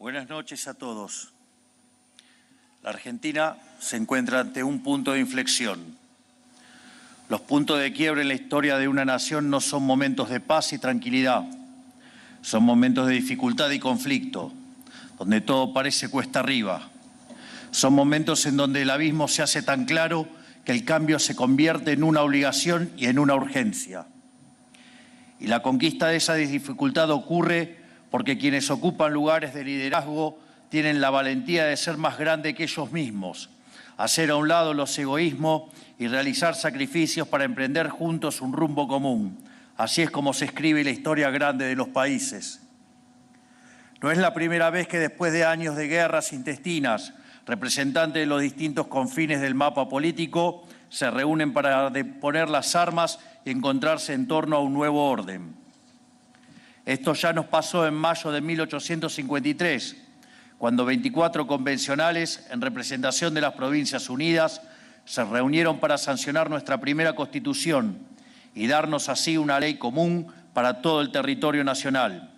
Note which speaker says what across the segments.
Speaker 1: Buenas noches a todos. La Argentina se encuentra ante un punto de inflexión. Los puntos de quiebre en la historia de una nación no son momentos de paz y tranquilidad, son momentos de dificultad y conflicto, donde todo parece cuesta arriba. Son momentos en donde el abismo se hace tan claro que el cambio se convierte en una obligación y en una urgencia. Y la conquista de esa dificultad ocurre porque quienes ocupan lugares de liderazgo tienen la valentía de ser más grandes que ellos mismos, hacer a un lado los egoísmos y realizar sacrificios para emprender juntos un rumbo común. Así es como se escribe la historia grande de los países. No es la primera vez que después de años de guerras intestinas, representantes de los distintos confines del mapa político se reúnen para deponer las armas y encontrarse en torno a un nuevo orden. Esto ya nos pasó en mayo de 1853, cuando 24 convencionales, en representación de las Provincias Unidas, se reunieron para sancionar nuestra primera Constitución y darnos así una ley común para todo el territorio nacional.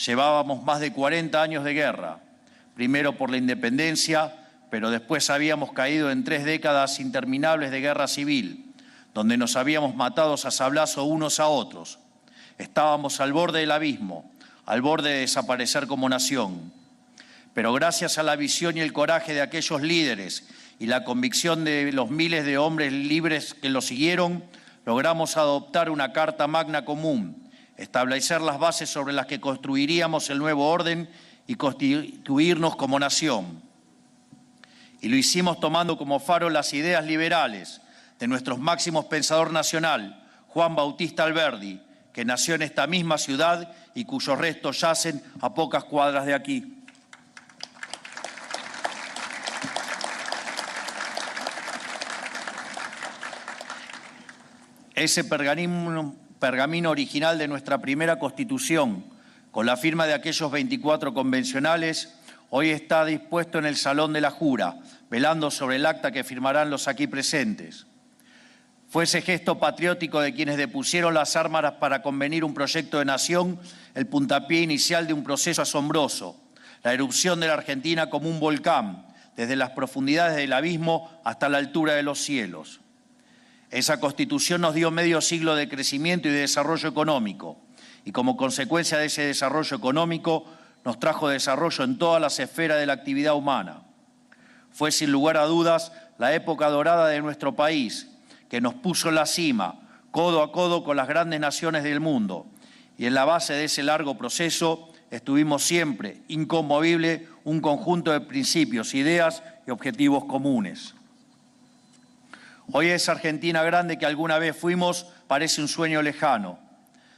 Speaker 1: Llevábamos más de 40 años de guerra, primero por la independencia, pero después habíamos caído en 3 décadas interminables de guerra civil, donde nos habíamos matado a sablazo unos a otros. Estábamos al borde del abismo, al borde de desaparecer como nación. Pero gracias a la visión y el coraje de aquellos líderes y la convicción de los miles de hombres libres que lo siguieron, logramos adoptar una Carta Magna común, establecer las bases sobre las que construiríamos el nuevo orden y constituirnos como nación. Y lo hicimos tomando como faro las ideas liberales de nuestro máximo pensador nacional, Juan Bautista Alberdi, que nació en esta misma ciudad y cuyos restos yacen a pocas cuadras de aquí. Ese pergamino original de nuestra primera Constitución, con la firma de aquellos 24 convencionales, hoy está dispuesto en el Salón de la Jura, velando sobre el acta que firmarán los aquí presentes. Fue ese gesto patriótico de quienes depusieron las armas para convenir un proyecto de nación el puntapié inicial de un proceso asombroso, la erupción de la Argentina como un volcán, desde las profundidades del abismo hasta la altura de los cielos. Esa Constitución nos dio medio siglo de crecimiento y de desarrollo económico, y como consecuencia de ese desarrollo económico nos trajo desarrollo en todas las esferas de la actividad humana. Fue sin lugar a dudas la época dorada de nuestro país, que nos puso en la cima, codo a codo con las grandes naciones del mundo, y en la base de ese largo proceso estuvimos siempre, inconmovible, un conjunto de principios, ideas y objetivos comunes. Hoy esa Argentina grande que alguna vez fuimos parece un sueño lejano.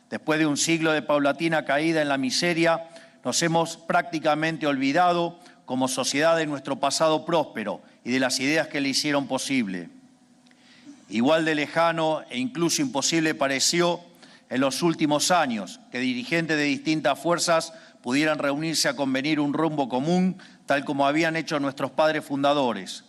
Speaker 1: Después de un siglo de paulatina caída en la miseria, nos hemos prácticamente olvidado como sociedad de nuestro pasado próspero y de las ideas que le hicieron posible. Igual de lejano e incluso imposible pareció en los últimos años que dirigentes de distintas fuerzas pudieran reunirse a convenir un rumbo común, tal como habían hecho nuestros padres fundadores.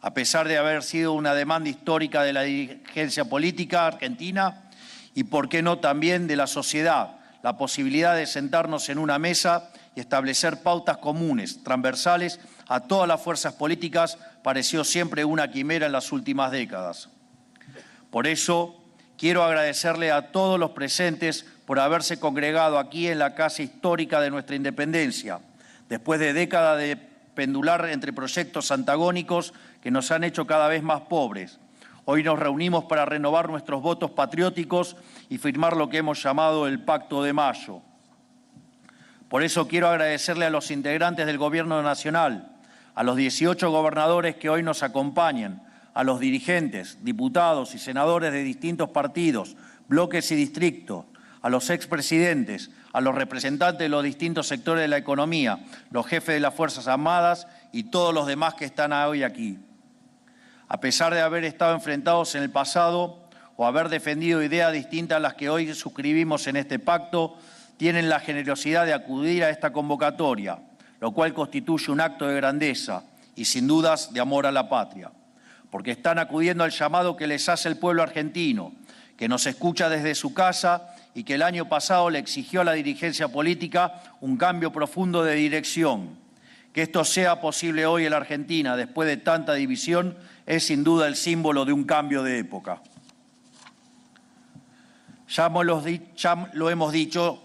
Speaker 1: A pesar de haber sido una demanda histórica de la dirigencia política argentina y, por qué no, también de la sociedad, la posibilidad de sentarnos en una mesa y establecer pautas comunes, transversales a todas las fuerzas políticas, pareció siempre una quimera en las últimas décadas. Por eso, quiero agradecerle a todos los presentes por haberse congregado aquí en la casa histórica de nuestra independencia, después de décadas de pendular entre proyectos antagónicos que nos han hecho cada vez más pobres. Hoy nos reunimos para renovar nuestros votos patrióticos y firmar lo que hemos llamado el Pacto de Mayo. Por eso quiero agradecerle a los integrantes del Gobierno Nacional, a los 18 gobernadores que hoy nos acompañan, a los dirigentes, diputados y senadores de distintos partidos, bloques y distritos, a los expresidentes, a los representantes de los distintos sectores de la economía, los jefes de las Fuerzas Armadas y todos los demás que están hoy aquí. A pesar de haber estado enfrentados en el pasado o haber defendido ideas distintas a las que hoy suscribimos en este pacto, tienen la generosidad de acudir a esta convocatoria, lo cual constituye un acto de grandeza y sin dudas de amor a la patria, porque están acudiendo al llamado que les hace el pueblo argentino, que nos escucha desde su casa y y que el año pasado le exigió a la dirigencia política un cambio profundo de dirección. Que esto sea posible hoy en la Argentina, después de tanta división, es sin duda el símbolo de un cambio de época. Ya lo hemos dicho,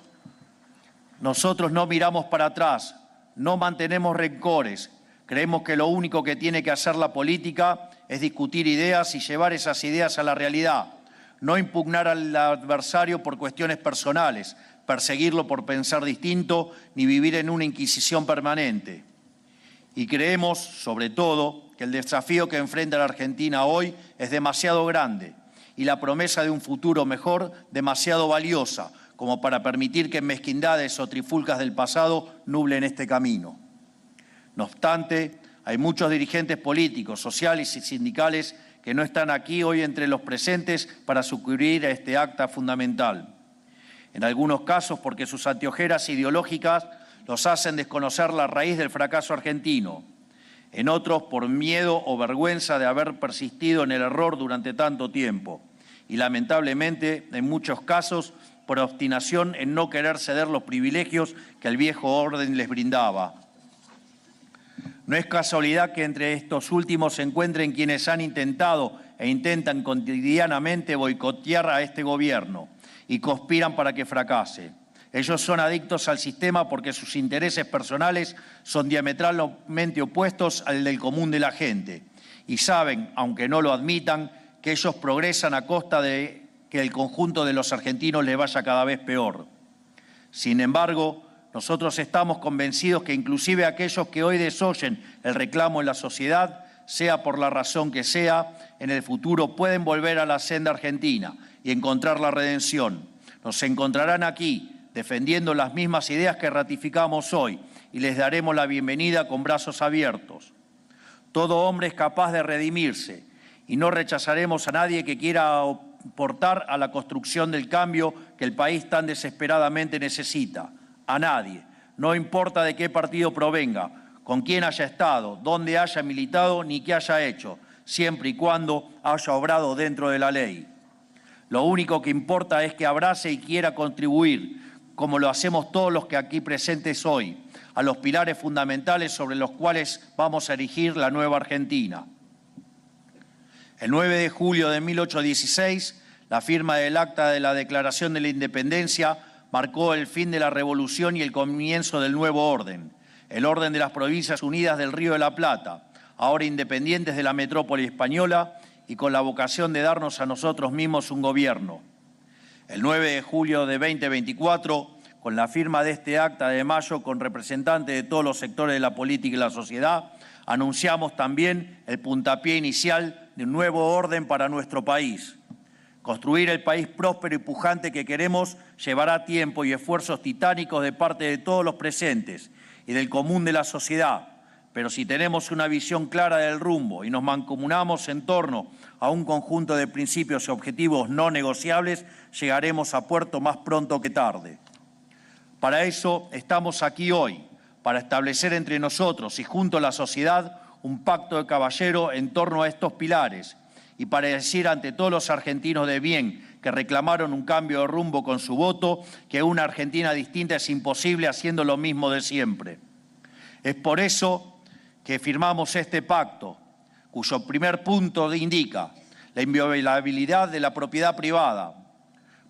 Speaker 1: nosotros no miramos para atrás, no mantenemos rencores. Creemos que lo único que tiene que hacer la política es discutir ideas y llevar esas ideas a la realidad, no impugnar al adversario por cuestiones personales, perseguirlo por pensar distinto, ni vivir en una inquisición permanente. Y creemos, sobre todo, que el desafío que enfrenta la Argentina hoy es demasiado grande y la promesa de un futuro mejor demasiado valiosa como para permitir que mezquindades o trifulcas del pasado nublen este camino. No obstante, hay muchos dirigentes políticos, sociales y sindicales que no están aquí hoy entre los presentes para sucumbir a este acta fundamental. En algunos casos porque sus anteojeras ideológicas los hacen desconocer la raíz del fracaso argentino. En otros por miedo o vergüenza de haber persistido en el error durante tanto tiempo. Y lamentablemente, en muchos casos, por obstinación en no querer ceder los privilegios que el viejo orden les brindaba. No es casualidad que entre estos últimos se encuentren quienes han intentado e intentan cotidianamente boicotear a este gobierno y conspiran para que fracase. Ellos son adictos al sistema porque sus intereses personales son diametralmente opuestos al del común de la gente y saben, aunque no lo admitan, que ellos progresan a costa de que el conjunto de los argentinos les vaya cada vez peor. Sin embargo, nosotros estamos convencidos que inclusive aquellos que hoy desoyen el reclamo en la sociedad, sea por la razón que sea, en el futuro pueden volver a la senda argentina y encontrar la redención. Nos encontrarán aquí defendiendo las mismas ideas que ratificamos hoy y les daremos la bienvenida con brazos abiertos. Todo hombre es capaz de redimirse y no rechazaremos a nadie que quiera aportar a la construcción del cambio que el país tan desesperadamente necesita. A nadie, no importa de qué partido provenga, con quién haya estado, dónde haya militado ni qué haya hecho, siempre y cuando haya obrado dentro de la ley. Lo único que importa es que abrace y quiera contribuir, como lo hacemos todos los que aquí presentes hoy, a los pilares fundamentales sobre los cuales vamos a erigir la nueva Argentina. El 9 de julio de 1816, la firma del Acta de la Declaración de la Independencia marcó el fin de la revolución y el comienzo del nuevo orden, el orden de las Provincias Unidas del Río de la Plata, ahora independientes de la metrópoli española y con la vocación de darnos a nosotros mismos un gobierno. El 9 de julio de 2024, con la firma de este acta de mayo con representantes de todos los sectores de la política y la sociedad, anunciamos también el puntapié inicial de un nuevo orden para nuestro país. Construir el país próspero y pujante que queremos llevará tiempo y esfuerzos titánicos de parte de todos los presentes y del común de la sociedad. Pero si tenemos una visión clara del rumbo y nos mancomunamos en torno a un conjunto de principios y objetivos no negociables, llegaremos a puerto más pronto que tarde. Para eso estamos aquí hoy, para establecer entre nosotros y junto a la sociedad un pacto de caballero en torno a estos pilares y para decir ante todos los argentinos de bien que reclamaron un cambio de rumbo con su voto que una Argentina distinta es imposible haciendo lo mismo de siempre. Es por eso que firmamos este pacto, cuyo primer punto indica la inviolabilidad de la propiedad privada.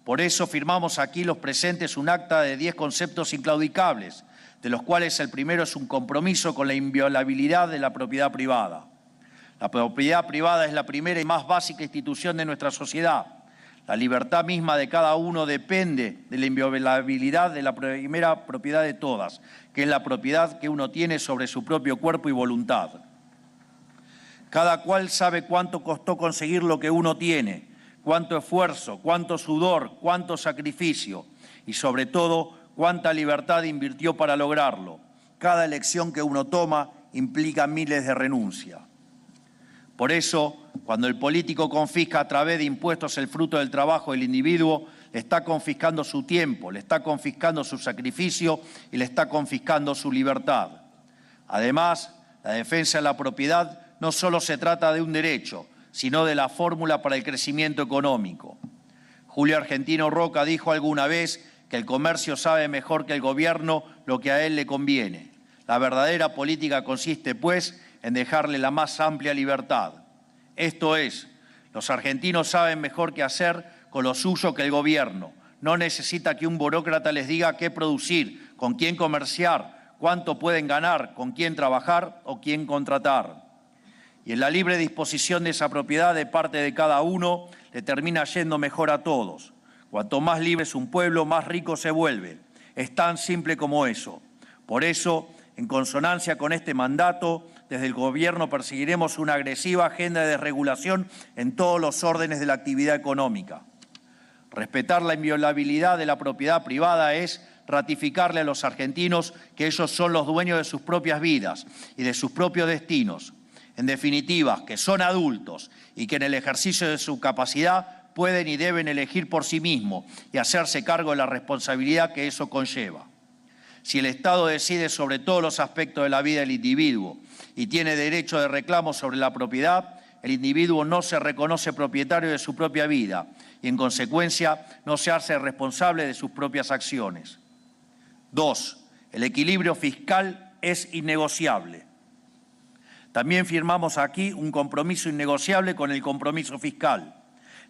Speaker 1: Por eso firmamos aquí los presentes un acta de 10 conceptos inclaudicables, de los cuales el primero es un compromiso con la inviolabilidad de la propiedad privada. La propiedad privada es la primera y más básica institución de nuestra sociedad. La libertad misma de cada uno depende de la inviolabilidad de la primera propiedad de todas, que es la propiedad que uno tiene sobre su propio cuerpo y voluntad. Cada cual sabe cuánto costó conseguir lo que uno tiene, cuánto esfuerzo, cuánto sudor, cuánto sacrificio y sobre todo cuánta libertad invirtió para lograrlo. Cada elección que uno toma implica miles de renuncias. Por eso, cuando el político confisca a través de impuestos el fruto del trabajo del individuo, le está confiscando su tiempo, le está confiscando su sacrificio y le está confiscando su libertad. Además, la defensa de la propiedad no solo se trata de un derecho, sino de la fórmula para el crecimiento económico. Julio Argentino Roca dijo alguna vez que el comercio sabe mejor que el gobierno lo que a él le conviene. La verdadera política consiste, pues, en dejarle la más amplia libertad. Esto es, los argentinos saben mejor qué hacer con lo suyo que el gobierno. No necesita que un burócrata les diga qué producir, con quién comerciar, cuánto pueden ganar, con quién trabajar o quién contratar. Y en la libre disposición de esa propiedad de parte de cada uno le termina yendo mejor a todos. Cuanto más libre es un pueblo, más rico se vuelve. Es tan simple como eso. Por eso, en consonancia con este mandato, desde el Gobierno perseguiremos una agresiva agenda de desregulación en todos los órdenes de la actividad económica. Respetar la inviolabilidad de la propiedad privada es ratificarle a los argentinos que ellos son los dueños de sus propias vidas y de sus propios destinos. En definitiva, que son adultos y que en el ejercicio de su capacidad pueden y deben elegir por sí mismos y hacerse cargo de la responsabilidad que eso conlleva. Si el Estado decide sobre todos los aspectos de la vida del individuo y tiene derecho de reclamo sobre la propiedad, el individuo no se reconoce propietario de su propia vida y, en consecuencia, no se hace responsable de sus propias acciones. 2. El equilibrio fiscal es innegociable. También firmamos aquí un compromiso innegociable con el compromiso fiscal.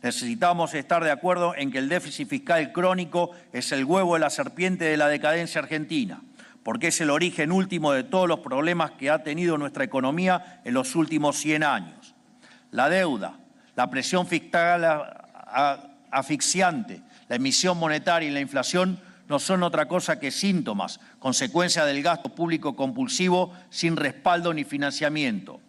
Speaker 1: Necesitamos estar de acuerdo en que el déficit fiscal crónico es el huevo de la serpiente de la decadencia argentina, porque es el origen último de todos los problemas que ha tenido nuestra economía en los últimos 100 años. La deuda, la presión fiscal asfixiante, la emisión monetaria y la inflación no son otra cosa que síntomas, consecuencia del gasto público compulsivo sin respaldo ni financiamiento.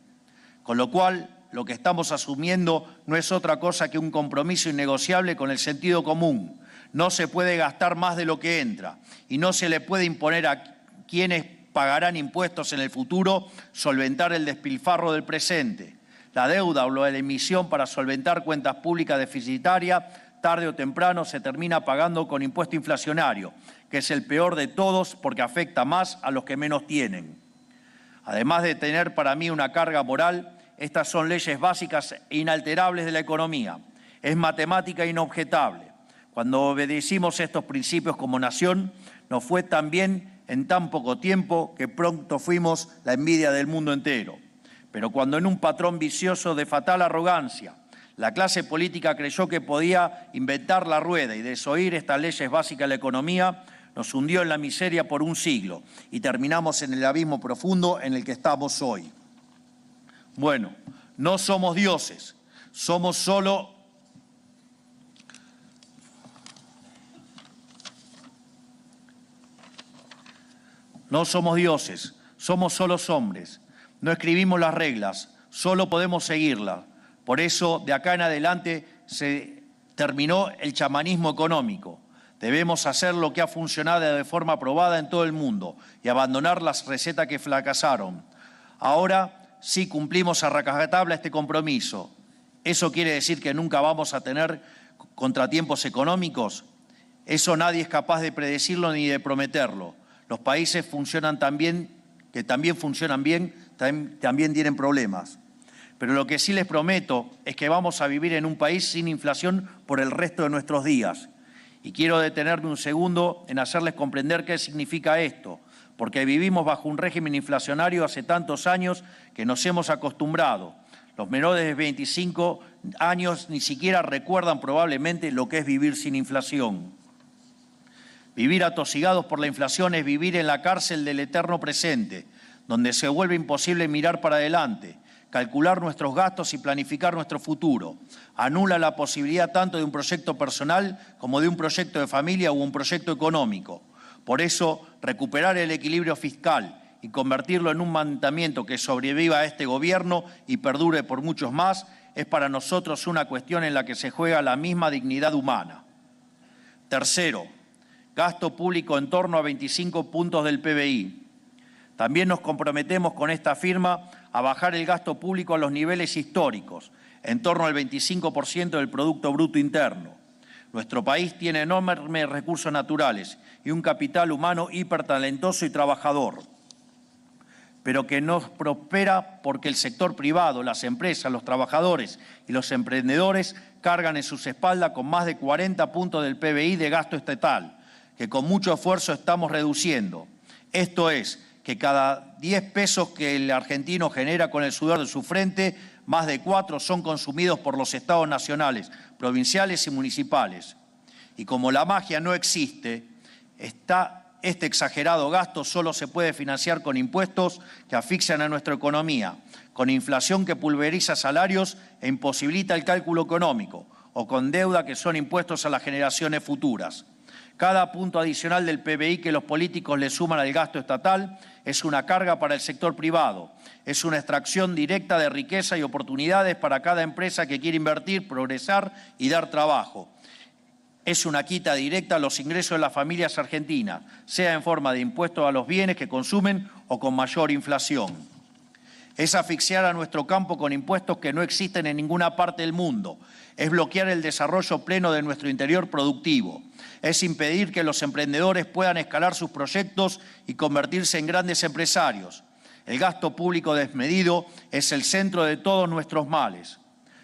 Speaker 1: Con lo cual, lo que estamos asumiendo no es otra cosa que un compromiso innegociable con el sentido común. No se puede gastar más de lo que entra y no se le puede imponer a quienes pagarán impuestos en el futuro solventar el despilfarro del presente. La deuda o la emisión para solventar cuentas públicas deficitarias tarde o temprano se termina pagando con impuesto inflacionario, que es el peor de todos porque afecta más a los que menos tienen. Además de tener para mí una carga moral, estas son leyes básicas e inalterables de la economía. Es matemática inobjetable. Cuando obedecimos estos principios como nación, nos fue tan bien en tan poco tiempo que pronto fuimos la envidia del mundo entero. Pero cuando en un patrón vicioso de fatal arrogancia, la clase política creyó que podía inventar la rueda y desoír estas leyes básicas de la economía, nos hundió en la miseria por un siglo y terminamos en el abismo profundo en el que estamos hoy. Bueno, no somos dioses, somos solo hombres. No escribimos las reglas, solo podemos seguirlas. Por eso, de acá en adelante, se terminó el chamanismo económico. Debemos hacer lo que ha funcionado de forma probada en todo el mundo y abandonar las recetas que fracasaron. Ahora sí cumplimos a rajatabla este compromiso. ¿Eso quiere decir que nunca vamos a tener contratiempos económicos? Eso nadie es capaz de predecirlo ni de prometerlo. Los países que también funcionan bien, también tienen problemas. Pero lo que sí les prometo es que vamos a vivir en un país sin inflación por el resto de nuestros días. Y quiero detenerme un segundo en hacerles comprender qué significa esto, porque vivimos bajo un régimen inflacionario hace tantos años que nos hemos acostumbrado. Los menores de 25 años ni siquiera recuerdan probablemente lo que es vivir sin inflación. Vivir atosigados por la inflación es vivir en la cárcel del eterno presente, donde se vuelve imposible mirar para adelante, calcular nuestros gastos y planificar nuestro futuro. Anula la posibilidad tanto de un proyecto personal como de un proyecto de familia o un proyecto económico. Por eso, recuperar el equilibrio fiscal y convertirlo en un mandamiento que sobreviva a este gobierno y perdure por muchos más es para nosotros una cuestión en la que se juega la misma dignidad humana. Tercero, gasto público en torno a 25 puntos del PBI. También nos comprometemos con esta firma a bajar el gasto público a los niveles históricos, en torno al 25% del Producto Bruto Interno. Nuestro país tiene enormes recursos naturales y un capital humano hipertalentoso y trabajador. pero que no prospera porque el sector privado, las empresas, los trabajadores y los emprendedores cargan en sus espaldas con más de 40 puntos del PBI de gasto estatal, que con mucho esfuerzo estamos reduciendo. Esto es, que cada 10 pesos que el argentino genera con el sudor de su frente, más de 4 son consumidos por los estados nacionales, provinciales y municipales. Y como la magia no existe, este exagerado gasto solo se puede financiar con impuestos que asfixian a nuestra economía, con inflación que pulveriza salarios e imposibilita el cálculo económico, o con deuda que son impuestos a las generaciones futuras. Cada punto adicional del PBI que los políticos le suman al gasto estatal es una carga para el sector privado, es una extracción directa de riqueza y oportunidades para cada empresa que quiere invertir, progresar y dar trabajo. Es una quita directa a los ingresos de las familias argentinas, sea en forma de impuestos a los bienes que consumen o con mayor inflación. Es asfixiar a nuestro campo con impuestos que no existen en ninguna parte del mundo. Es bloquear el desarrollo pleno de nuestro interior productivo. Es impedir que los emprendedores puedan escalar sus proyectos y convertirse en grandes empresarios. El gasto público desmedido es el centro de todos nuestros males.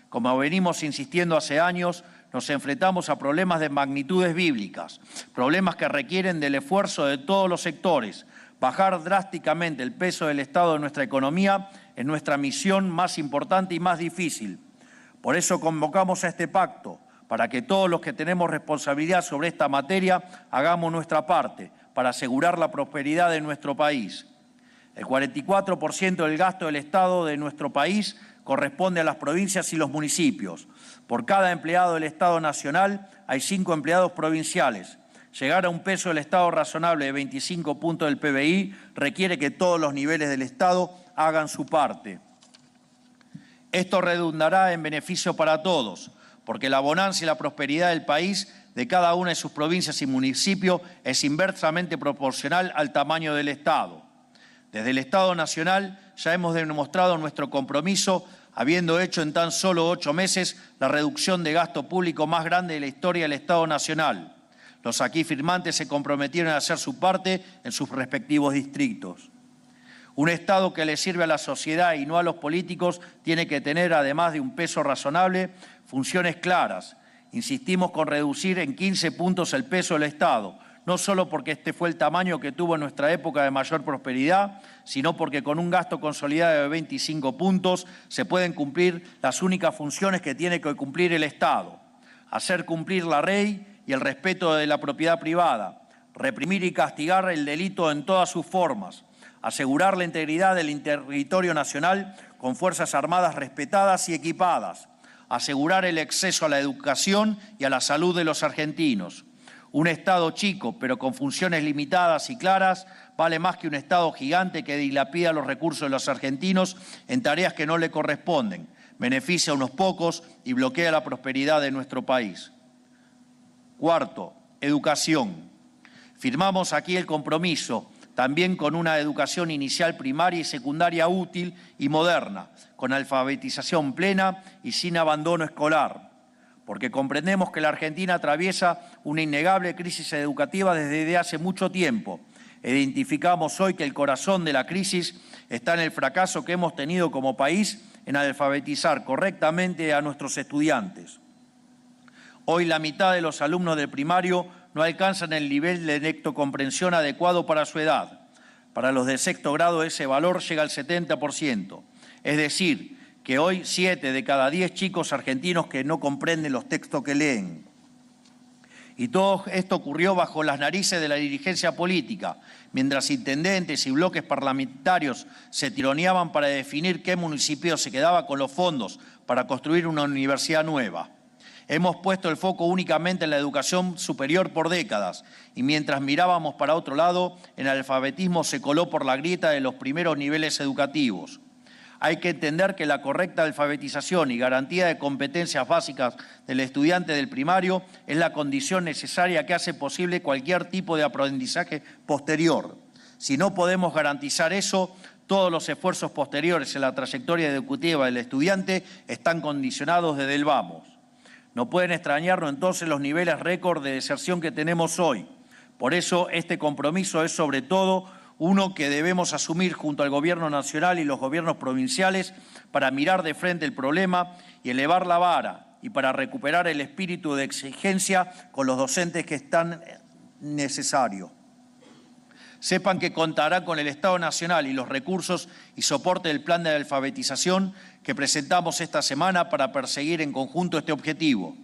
Speaker 1: Como venimos insistiendo hace años, nos enfrentamos a problemas de magnitudes bíblicas, problemas que requieren del esfuerzo de todos los sectores. Bajar drásticamente el peso del Estado en nuestra economía es nuestra misión más importante y más difícil. Por eso convocamos a este pacto, para que todos los que tenemos responsabilidad sobre esta materia hagamos nuestra parte para asegurar la prosperidad de nuestro país. El 44% del gasto del Estado de nuestro país corresponde a las provincias y los municipios. Por cada empleado del Estado nacional hay 5 empleados provinciales. Llegar a un peso del Estado razonable de 25 puntos del PBI requiere que todos los niveles del Estado hagan su parte. Esto redundará en beneficio para todos, porque la bonanza y la prosperidad del país, de cada una de sus provincias y municipios, es inversamente proporcional al tamaño del Estado. Desde el Estado Nacional ya hemos demostrado nuestro compromiso, habiendo hecho en tan solo 8 meses la reducción de gasto público más grande de la historia del Estado Nacional. Los aquí firmantes se comprometieron a hacer su parte en sus respectivos distritos. Un Estado que le sirve a la sociedad y no a los políticos tiene que tener, además de un peso razonable, funciones claras. Insistimos con reducir en 15 puntos el peso del Estado, no solo porque este fue el tamaño que tuvo en nuestra época de mayor prosperidad, sino porque con un gasto consolidado de 25 puntos se pueden cumplir las únicas funciones que tiene que cumplir el Estado: hacer cumplir la ley y el respeto de la propiedad privada, reprimir y castigar el delito en todas sus formas, asegurar la integridad del territorio nacional con fuerzas armadas respetadas y equipadas, asegurar el acceso a la educación y a la salud de los argentinos. Un Estado chico, pero con funciones limitadas y claras, vale más que un Estado gigante que dilapida los recursos de los argentinos en tareas que no le corresponden, beneficia a unos pocos y bloquea la prosperidad de nuestro país. Cuarto, educación. Firmamos aquí el compromiso también con una educación inicial, primaria y secundaria útil y moderna, con alfabetización plena y sin abandono escolar, porque comprendemos que la Argentina atraviesa una innegable crisis educativa desde hace mucho tiempo. Identificamos hoy que el corazón de la crisis está en el fracaso que hemos tenido como país en alfabetizar correctamente a nuestros estudiantes. Hoy la mitad de los alumnos del primario no alcanzan el nivel de lectocomprensión adecuado para su edad. Para los de sexto grado ese valor llega al 70%. Es decir, que hoy 7 de cada 10 chicos argentinos que no comprenden los textos que leen. Y todo esto ocurrió bajo las narices de la dirigencia política, mientras intendentes y bloques parlamentarios se tironeaban para definir qué municipio se quedaba con los fondos para construir una universidad nueva. Hemos puesto el foco únicamente en la educación superior por décadas y mientras mirábamos para otro lado, el alfabetismo se coló por la grieta de los primeros niveles educativos. Hay que entender que la correcta alfabetización y garantía de competencias básicas del estudiante del primario es la condición necesaria que hace posible cualquier tipo de aprendizaje posterior. Si no podemos garantizar eso, todos los esfuerzos posteriores en la trayectoria educativa del estudiante están condicionados desde el vamos. No pueden extrañarnos entonces los niveles récord de deserción que tenemos hoy. Por eso este compromiso es sobre todo Uno que debemos asumir junto al Gobierno nacional y los gobiernos provinciales para mirar de frente el problema y elevar la vara y para recuperar el espíritu de exigencia con los docentes que están necesarios. Sepan que contarán con el Estado Nacional y los recursos y soporte del plan de alfabetización que presentamos esta semana para perseguir en conjunto este objetivo.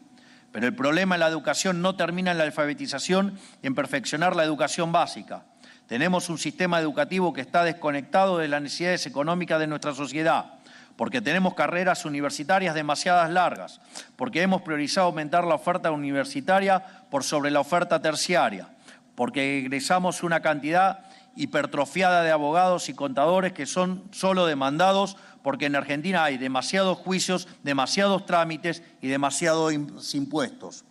Speaker 1: Pero el problema en la educación no termina en la alfabetización y en perfeccionar la educación básica. Tenemos un sistema educativo que está desconectado de las necesidades económicas de nuestra sociedad, porque tenemos carreras universitarias demasiadas largas, porque hemos priorizado aumentar la oferta universitaria por sobre la oferta terciaria, porque egresamos una cantidad hipertrofiada de abogados y contadores que son solo demandados porque en Argentina hay demasiados juicios, demasiados trámites y demasiados impuestos.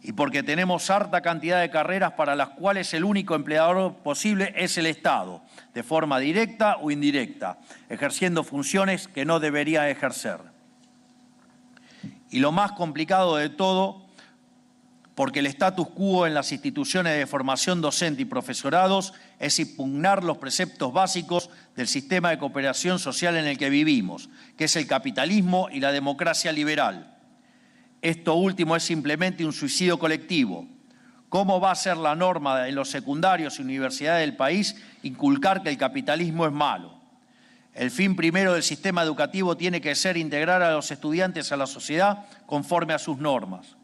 Speaker 1: Y porque tenemos harta cantidad de carreras para las cuales el único empleador posible es el Estado, de forma directa o indirecta, ejerciendo funciones que no debería ejercer. Y lo más complicado de todo, porque el status quo en las instituciones de formación docente y profesorados es impugnar los preceptos básicos del sistema de cooperación social en el que vivimos, que es el capitalismo y la democracia liberal. Esto último es simplemente un suicidio colectivo. ¿Cómo va a ser la norma en los secundarios y universidades del país inculcar que el capitalismo es malo? El fin primero del sistema educativo tiene que ser integrar a los estudiantes a la sociedad conforme a sus normas.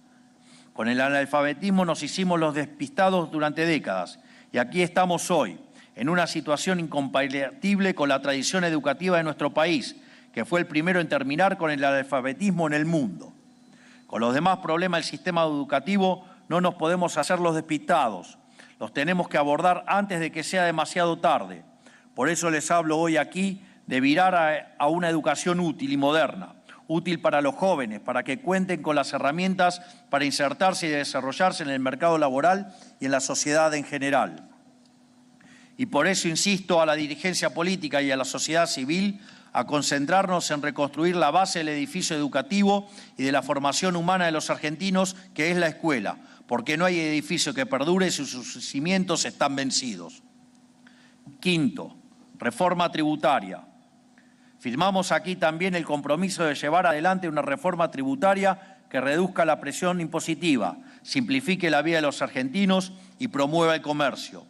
Speaker 1: Con el analfabetismo nos hicimos los despistados durante décadas y aquí estamos hoy, en una situación incompatible con la tradición educativa de nuestro país, que fue el primero en terminar con el analfabetismo en el mundo. Con los demás problemas del sistema educativo no nos podemos hacer los despistados. Los tenemos que abordar antes de que sea demasiado tarde. Por eso les hablo hoy aquí de virar a una educación útil y moderna, útil para los jóvenes, para que cuenten con las herramientas para insertarse y desarrollarse en el mercado laboral y en la sociedad en general. Y por eso insisto a la dirigencia política y a la sociedad civil a concentrarnos en reconstruir la base del edificio educativo y de la formación humana de los argentinos, que es la escuela, porque no hay edificio que perdure si sus cimientos están vencidos. Quinto, reforma tributaria. Firmamos aquí también el compromiso de llevar adelante una reforma tributaria que reduzca la presión impositiva, simplifique la vida de los argentinos y promueva el comercio.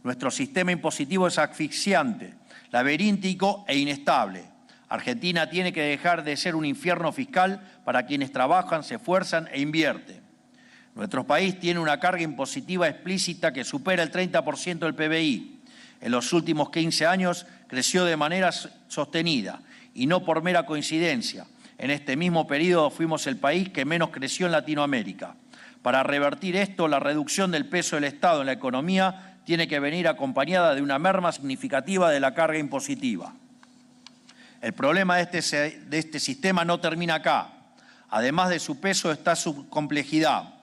Speaker 1: Nuestro sistema impositivo es asfixiante, laberíntico e inestable. Argentina tiene que dejar de ser un infierno fiscal para quienes trabajan, se esfuerzan e invierten. Nuestro país tiene una carga impositiva explícita que supera el 30% del PBI. En los últimos 15 años creció de manera sostenida y no por mera coincidencia. En este mismo periodo fuimos el país que menos creció en Latinoamérica. Para revertir esto, la reducción del peso del Estado en la economía tiene que venir acompañada de una merma significativa de la carga impositiva. El problema de este sistema no termina acá. Además de su peso está su complejidad.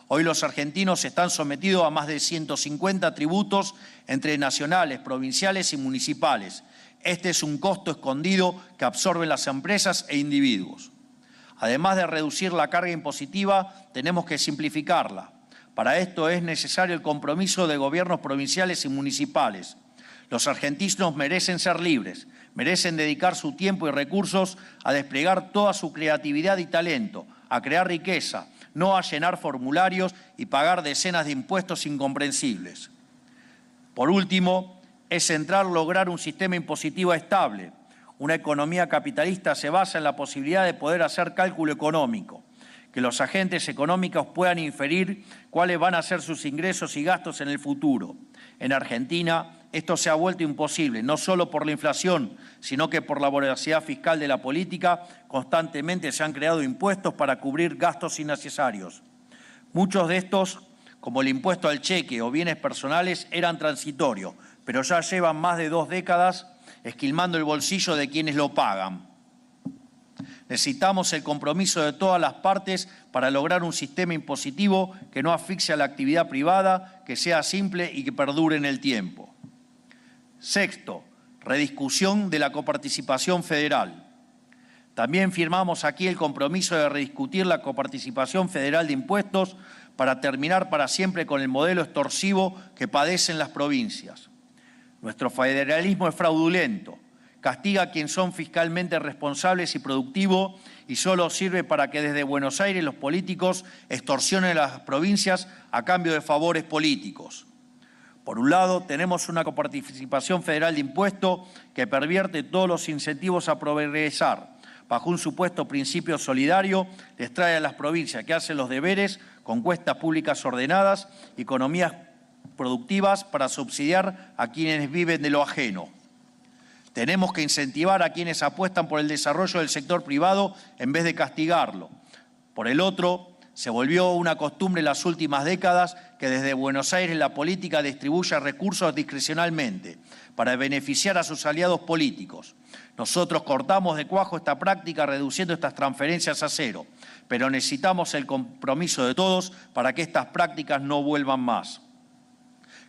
Speaker 1: Hoy los argentinos están sometidos a más de 150 tributos entre nacionales, provinciales y municipales. Este es un costo escondido que absorben las empresas e individuos. Además de reducir la carga impositiva, tenemos que simplificarla. Para esto es necesario el compromiso de gobiernos provinciales y municipales. Los argentinos merecen ser libres, merecen dedicar su tiempo y recursos a desplegar toda su creatividad y talento, a crear riqueza, no a llenar formularios y pagar decenas de impuestos incomprensibles. Por último, es central lograr un sistema impositivo estable. Una economía capitalista se basa en la posibilidad de poder hacer cálculo económico, que los agentes económicos puedan inferir cuáles van a ser sus ingresos y gastos en el futuro. En Argentina, esto se ha vuelto imposible, no solo por la inflación, sino que por la voracidad fiscal de la política, constantemente se han creado impuestos para cubrir gastos innecesarios. Muchos de estos, como el impuesto al cheque o bienes personales, eran transitorios, pero ya llevan más de 2 décadas esquilmando el bolsillo de quienes lo pagan. Necesitamos el compromiso de todas las partes para lograr un sistema impositivo que no asfixie a la actividad privada, que sea simple y que perdure en el tiempo. Sexto, rediscusión de la coparticipación federal. También firmamos aquí el compromiso de rediscutir la coparticipación federal de impuestos para terminar para siempre con el modelo extorsivo que padecen las provincias. Nuestro federalismo es fraudulento, castiga a quienes son fiscalmente responsables y productivos y solo sirve para que desde Buenos Aires los políticos extorsionen a las provincias a cambio de favores políticos. Por un lado, tenemos una coparticipación federal de impuestos que pervierte todos los incentivos a progresar. Bajo un supuesto principio solidario, les trae a las provincias que hacen los deberes con cuentas públicas ordenadas y economías productivas para subsidiar a quienes viven de lo ajeno. Tenemos que incentivar a quienes apuestan por el desarrollo del sector privado en vez de castigarlo. Por el otro, se volvió una costumbre en las últimas décadas que desde Buenos Aires la política distribuya recursos discrecionalmente para beneficiar a sus aliados políticos. Nosotros cortamos de cuajo esta práctica reduciendo estas transferencias a cero, pero necesitamos el compromiso de todos para que estas prácticas no vuelvan más.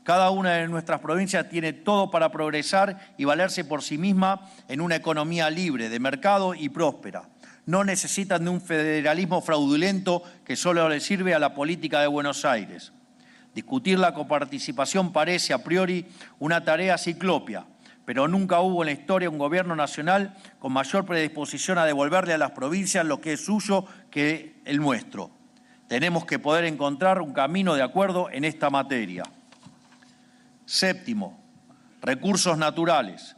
Speaker 1: Cada una de nuestras provincias tiene todo para progresar y valerse por sí misma en una economía libre, de mercado y próspera. No necesitan de un federalismo fraudulento que solo le sirve a la política de Buenos Aires. Discutir la coparticipación parece a priori una tarea ciclópea, pero nunca hubo en la historia un gobierno nacional con mayor predisposición a devolverle a las provincias lo que es suyo que el nuestro. Tenemos que poder encontrar un camino de acuerdo en esta materia. Séptimo, recursos naturales.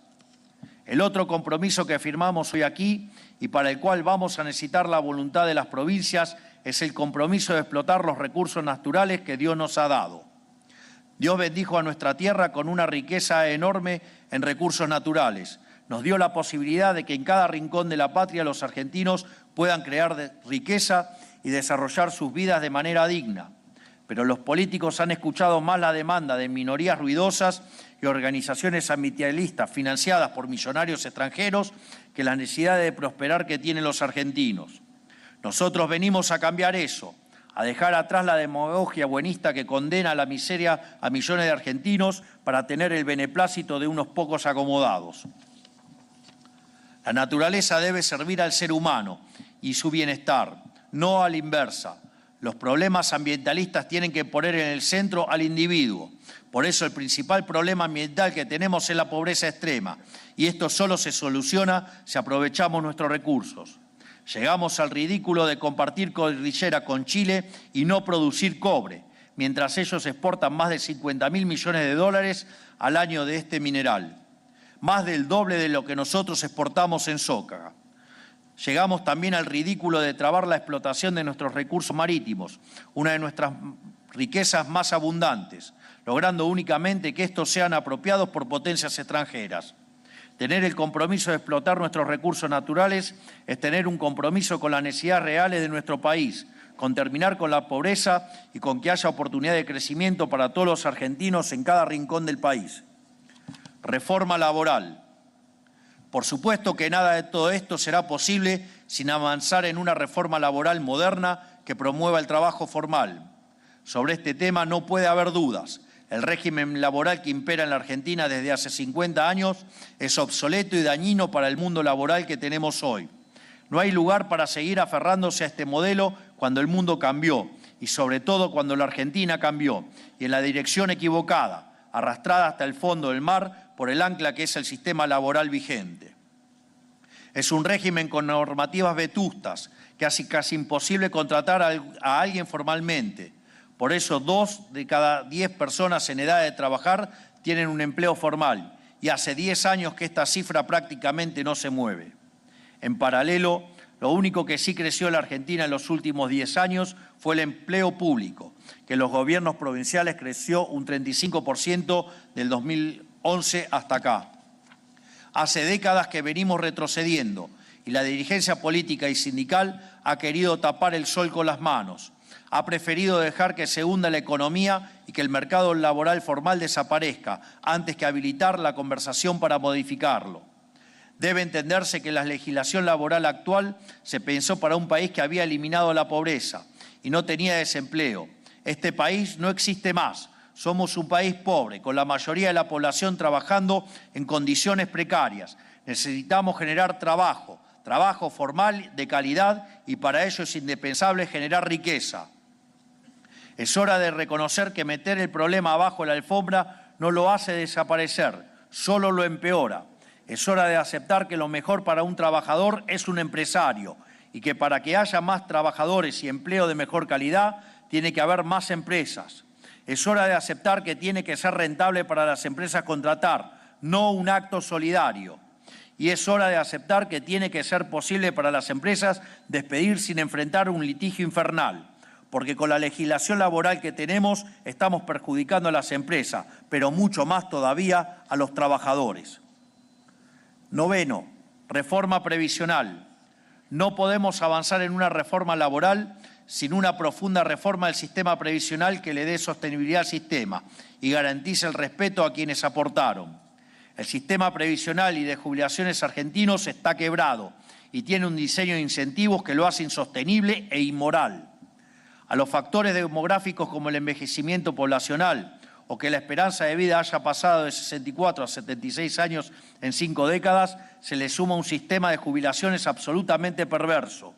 Speaker 1: El otro compromiso que firmamos hoy aquí y para el cual vamos a necesitar la voluntad de las provincias es el compromiso de explotar los recursos naturales que Dios nos ha dado. Dios bendijo a nuestra tierra con una riqueza enorme en recursos naturales. Nos dio la posibilidad de que en cada rincón de la patria los argentinos puedan crear riqueza y desarrollar sus vidas de manera digna. Pero los políticos han escuchado más la demanda de minorías ruidosas y organizaciones ambientalistas financiadas por millonarios extranjeros que la necesidad de prosperar que tienen los argentinos. Nosotros venimos a cambiar eso, a dejar atrás la demagogia buenista que condena a la miseria a millones de argentinos para tener el beneplácito de unos pocos acomodados. La naturaleza debe servir al ser humano y su bienestar, no a la inversa. Los problemas ambientalistas tienen que poner en el centro al individuo. Por eso el principal problema ambiental que tenemos es la pobreza extrema. Y esto solo se soluciona si aprovechamos nuestros recursos. Llegamos al ridículo de compartir cordillera con Chile y no producir cobre, mientras ellos exportan más de 50.000 millones de dólares al año de este mineral. Más del doble de lo que nosotros exportamos en soja. Llegamos también al ridículo de trabar la explotación de nuestros recursos marítimos, una de nuestras riquezas más abundantes, logrando únicamente que estos sean apropiados por potencias extranjeras. Tener el compromiso de explotar nuestros recursos naturales es tener un compromiso con las necesidades reales de nuestro país, con terminar con la pobreza y con que haya oportunidad de crecimiento para todos los argentinos en cada rincón del país. Reforma laboral. Por supuesto que nada de todo esto será posible sin avanzar en una reforma laboral moderna que promueva el trabajo formal. Sobre este tema no puede haber dudas. El régimen laboral que impera en la Argentina desde hace 50 años es obsoleto y dañino para el mundo laboral que tenemos hoy. No hay lugar para seguir aferrándose a este modelo cuando el mundo cambió y sobre todo cuando la Argentina cambió y en la dirección equivocada, arrastrada hasta el fondo del mar por el ancla que es el sistema laboral vigente. Es un régimen con normativas vetustas que hace casi imposible contratar a alguien formalmente. Por eso 2 de cada 10 personas en edad de trabajar tienen un empleo formal y hace 10 años que esta cifra prácticamente no se mueve. En paralelo, lo único que sí creció en la Argentina en los últimos 10 años fue el empleo público, que en los gobiernos provinciales creció un 35% del 2011 hasta acá. Hace décadas que venimos retrocediendo y la dirigencia política y sindical ha querido tapar el sol con las manos. Ha preferido dejar que se hunda la economía y que el mercado laboral formal desaparezca antes que habilitar la conversación para modificarlo. Debe entenderse que la legislación laboral actual se pensó para un país que había eliminado la pobreza y no tenía desempleo. Este país no existe más. Somos un país pobre, con la mayoría de la población trabajando en condiciones precarias. Necesitamos generar trabajo formal de calidad y para ello es indispensable generar riqueza. Es hora de reconocer que meter el problema abajo de la alfombra no lo hace desaparecer, solo lo empeora. Es hora de aceptar que lo mejor para un trabajador es un empresario y que para que haya más trabajadores y empleo de mejor calidad, tiene que haber más empresas. Es hora de aceptar que tiene que ser rentable para las empresas contratar, no un acto solidario. Y es hora de aceptar que tiene que ser posible para las empresas despedir sin enfrentar un litigio infernal, porque con la legislación laboral que tenemos estamos perjudicando a las empresas, pero mucho más todavía a los trabajadores. Noveno, reforma previsional. No podemos avanzar en una reforma laboral sin una profunda reforma del sistema previsional que le dé sostenibilidad al sistema y garantice el respeto a quienes aportaron. El sistema previsional y de jubilaciones argentinos está quebrado y tiene un diseño de incentivos que lo hace insostenible e inmoral. A los factores demográficos como el envejecimiento poblacional o que la esperanza de vida haya pasado de 64 a 76 años en 5 décadas, se le suma un sistema de jubilaciones absolutamente perverso.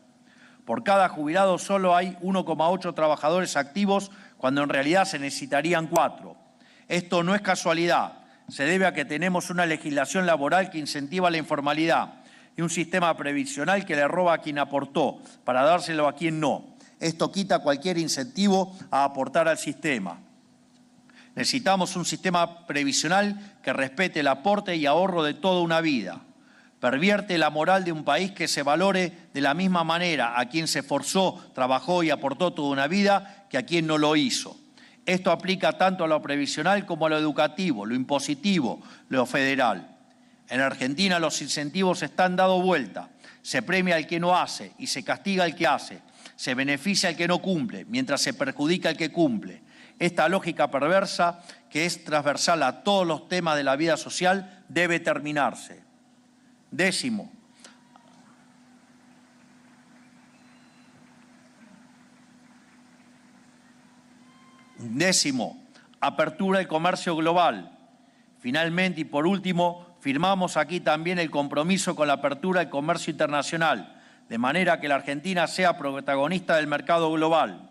Speaker 1: Por cada jubilado solo hay 1,8 trabajadores activos, cuando en realidad se necesitarían 4. Esto no es casualidad, se debe a que tenemos una legislación laboral que incentiva la informalidad y un sistema previsional que le roba a quien aportó para dárselo a quien no. Esto quita cualquier incentivo a aportar al sistema. Necesitamos un sistema previsional que respete el aporte y ahorro de toda una vida. Pervierte la moral de un país que se valore de la misma manera a quien se esforzó, trabajó y aportó toda una vida que a quien no lo hizo. Esto aplica tanto a lo previsional como a lo educativo, lo impositivo, lo federal. En Argentina los incentivos están dando vuelta. Se premia al que no hace y se castiga al que hace. Se beneficia al que no cumple, mientras se perjudica al que cumple. Esta lógica perversa, que es transversal a todos los temas de la vida social, debe terminarse. Décimo, apertura del comercio global. Finalmente y por último, firmamos aquí también el compromiso con la apertura del comercio internacional, de manera que la Argentina sea protagonista del mercado global.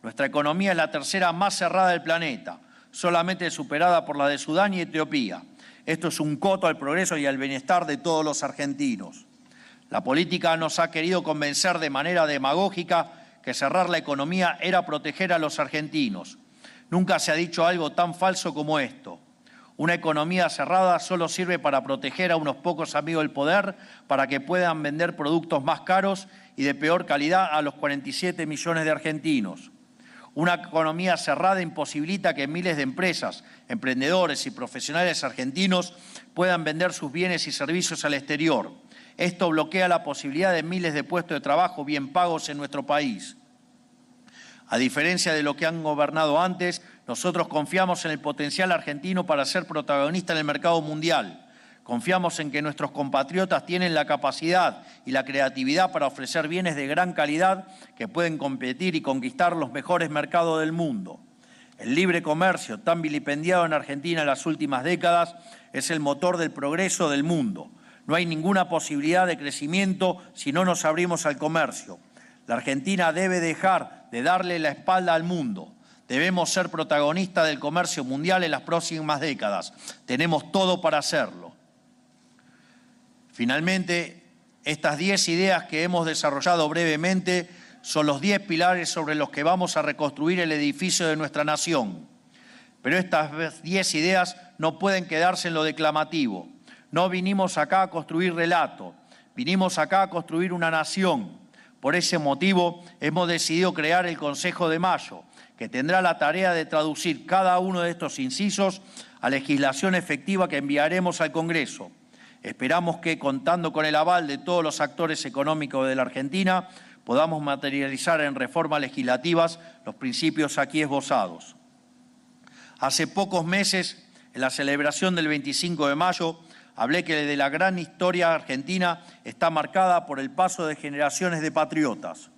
Speaker 1: Nuestra economía es la tercera más cerrada del planeta, solamente superada por la de Sudán y Etiopía. Esto es un coto al progreso y al bienestar de todos los argentinos. La política nos ha querido convencer de manera demagógica que cerrar la economía era proteger a los argentinos. Nunca se ha dicho algo tan falso como esto. Una economía cerrada solo sirve para proteger a unos pocos amigos del poder para que puedan vender productos más caros y de peor calidad a los 47 millones de argentinos. Una economía cerrada imposibilita que miles de empresas, emprendedores y profesionales argentinos puedan vender sus bienes y servicios al exterior. Esto bloquea la posibilidad de miles de puestos de trabajo bien pagos en nuestro país. A diferencia de lo que han gobernado antes, nosotros confiamos en el potencial argentino para ser protagonista en el mercado mundial. Confiamos en que nuestros compatriotas tienen la capacidad y la creatividad para ofrecer bienes de gran calidad que pueden competir y conquistar los mejores mercados del mundo. El libre comercio, tan vilipendiado en Argentina en las últimas décadas, es el motor del progreso del mundo. No hay ninguna posibilidad de crecimiento si no nos abrimos al comercio. La Argentina debe dejar de darle la espalda al mundo. Debemos ser protagonistas del comercio mundial en las próximas décadas. Tenemos todo para hacerlo. Finalmente, estas 10 ideas que hemos desarrollado brevemente son los 10 pilares sobre los que vamos a reconstruir el edificio de nuestra nación. Pero estas 10 ideas no pueden quedarse en lo declamativo. No vinimos acá a construir relato, vinimos acá a construir una nación. Por ese motivo hemos decidido crear el Consejo de Mayo, que tendrá la tarea de traducir cada uno de estos incisos a legislación efectiva que enviaremos al Congreso. Esperamos que, contando con el aval de todos los actores económicos de la Argentina, podamos materializar en reformas legislativas los principios aquí esbozados. Hace pocos meses, en la celebración del 25 de mayo, hablé que de la gran historia argentina está marcada por el paso de generaciones de patriotas.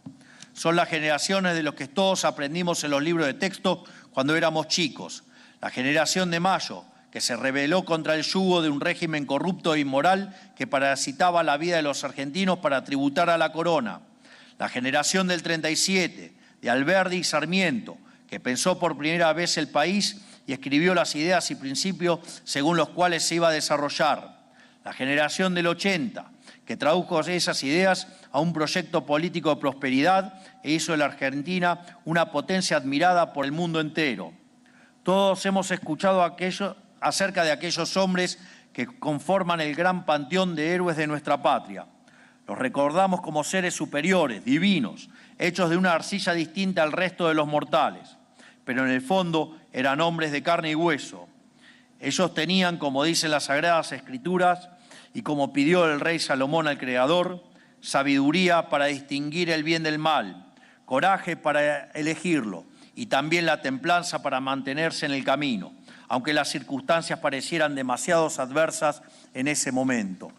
Speaker 1: Son las generaciones de los que todos aprendimos en los libros de texto cuando éramos chicos. La generación de Mayo, que se rebeló contra el yugo de un régimen corrupto e inmoral que parasitaba la vida de los argentinos para tributar a la corona. La generación del 37, de Alberdi y Sarmiento, que pensó por primera vez el país y escribió las ideas y principios según los cuales se iba a desarrollar. La generación del 80, que tradujo esas ideas a un proyecto político de prosperidad e hizo de la Argentina una potencia admirada por el mundo entero. Todos hemos escuchado acerca de aquellos hombres que conforman el gran panteón de héroes de nuestra patria. Los recordamos como seres superiores, divinos, hechos de una arcilla distinta al resto de los mortales, pero en el fondo eran hombres de carne y hueso. Ellos tenían, como dicen las Sagradas Escrituras, y como pidió el rey Salomón al Creador, sabiduría para distinguir el bien del mal, coraje para elegirlo y también la templanza para mantenerse en el camino, aunque las circunstancias parecieran demasiado adversas en ese momento.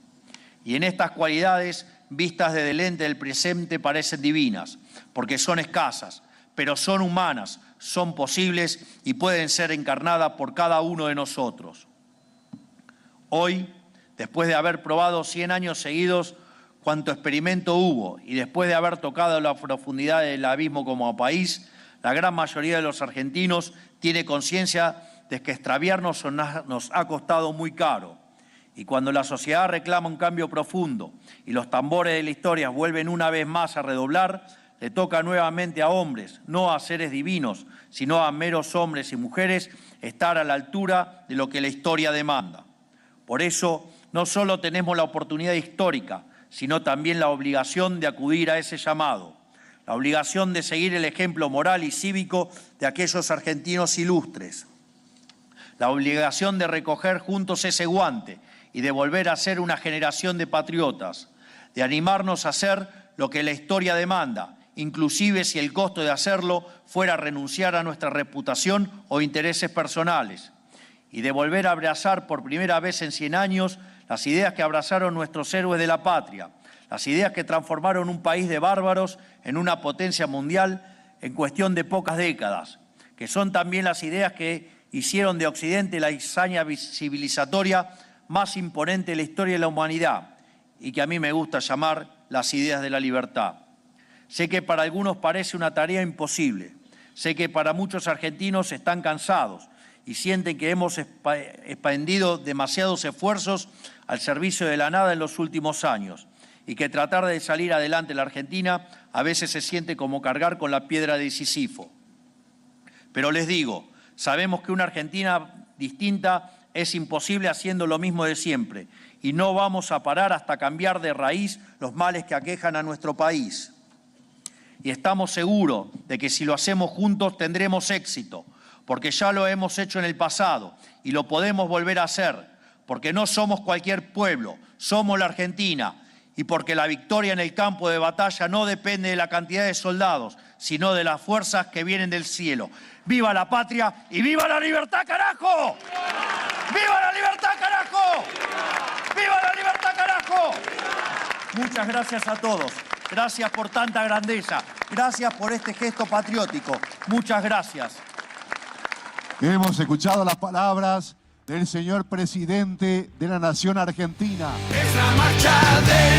Speaker 1: Y en estas cualidades, vistas desde el lente del presente, parecen divinas, porque son escasas, pero son humanas, son posibles y pueden ser encarnadas por cada uno de nosotros. Hoy, después de haber probado 100 años seguidos cuanto experimento hubo y después de haber tocado la profundidad del abismo como país, la gran mayoría de los argentinos tiene conciencia de que extraviarnos nos ha costado muy caro. Y cuando la sociedad reclama un cambio profundo y los tambores de la historia vuelven una vez más a redoblar, le toca nuevamente a hombres, no a seres divinos, sino a meros hombres y mujeres, estar a la altura de lo que la historia demanda. Por eso, no solo tenemos la oportunidad histórica, sino también la obligación de acudir a ese llamado, la obligación de seguir el ejemplo moral y cívico de aquellos argentinos ilustres, la obligación de recoger juntos ese guante y de volver a ser una generación de patriotas, de animarnos a hacer lo que la historia demanda, inclusive si el costo de hacerlo fuera renunciar a nuestra reputación o intereses personales, y de volver a abrazar por primera vez en 100 años las ideas que abrazaron nuestros héroes de la patria, las ideas que transformaron un país de bárbaros en una potencia mundial en cuestión de pocas décadas, que son también las ideas que hicieron de Occidente la hazaña civilizatoria más imponente de la historia de la humanidad y que a mí me gusta llamar las ideas de la libertad. Sé que para algunos parece una tarea imposible, sé que para muchos argentinos están cansados y sienten que hemos expendido demasiados esfuerzos al servicio de la nada en los últimos años y que tratar de salir adelante en la Argentina a veces se siente como cargar con la piedra de Sísifo. Pero les digo, sabemos que una Argentina distinta es imposible haciendo lo mismo de siempre y no vamos a parar hasta cambiar de raíz los males que aquejan a nuestro país. Y estamos seguros de que si lo hacemos juntos tendremos éxito, porque ya lo hemos hecho en el pasado y lo podemos volver a hacer, porque no somos cualquier pueblo, somos la Argentina, y porque la victoria en el campo de batalla no depende de la cantidad de soldados, sino de las fuerzas que vienen del cielo. ¡Viva la patria y viva la libertad, carajo! ¡Viva la libertad, carajo! ¡Viva la libertad, carajo! Muchas gracias a todos. Gracias por tanta grandeza. Gracias por este gesto patriótico. Muchas gracias.
Speaker 2: Hemos escuchado las palabras del señor presidente de la Nación Argentina.
Speaker 3: Es la marcha de